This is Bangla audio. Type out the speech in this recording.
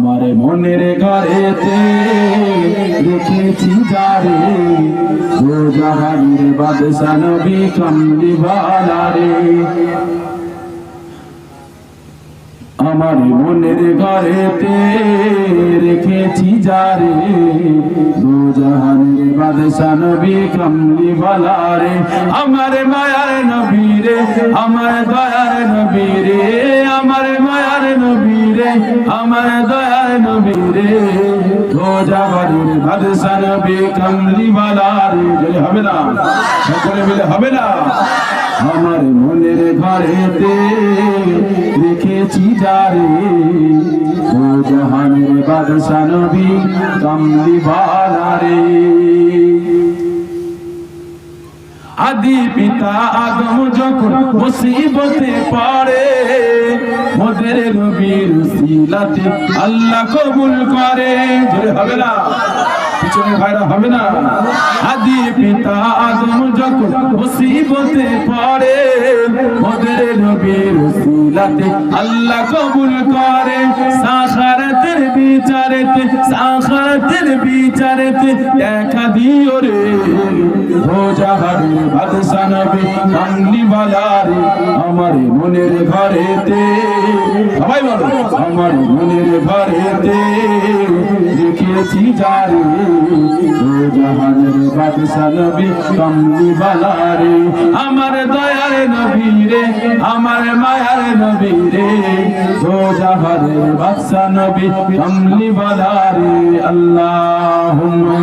আমার মনের ঘরেতে রেখেছি যারে ও জাহানের বাদশা নবী কামলিওয়ালা রে। আমার মনের ঘরেতে রেখেছি যারে দু জাহানের বাদশা নবী কামলিওয়ালা রে। আমার মায়ার নবী রে, আমার দয়ার নবী রে, আমার মায়ার নবী রে, আমার দয়ার নবী রে, দু জাহানের বাদশা নবী কামলিওয়ালা রে। যদি হবে না সকলে মিলে হবে না। আমার মনের ঘরেতে রেখেছি যারে ও জাহানের বাদশা নবী কামলিওয়ালা রে। আদি পিতা আদম যখন মুসিবতে পড়ে মোদের নবীর উসিলাতে আল্লাহ কবুল করে। জোরে হবে না পিছনে ভাইরা হবে না। আদি পিতা আদম যখন মুসিবতে পড়ে মোদের নবীর উসিলাতে আল্লাহ কবুল করে। সাখারাতের বিচারেতে, সাখারাতের বিচারেতে দেখা দিও রে ও জাহানের বাদশা নবী কামলিওয়ালা রে। আমার মনের ঘরেতে সবাই বলো, আমার মনের ঘরেতে রেখেছি যারে ও জাহানের বাদশা নবী কামলিওয়ালা রে। আমার দয়ার নবী রে, আমার মায়ার নবী রে, ও জাহানের বাদশা নবী কামলিওয়ালা রে। আল্লাহুম্মা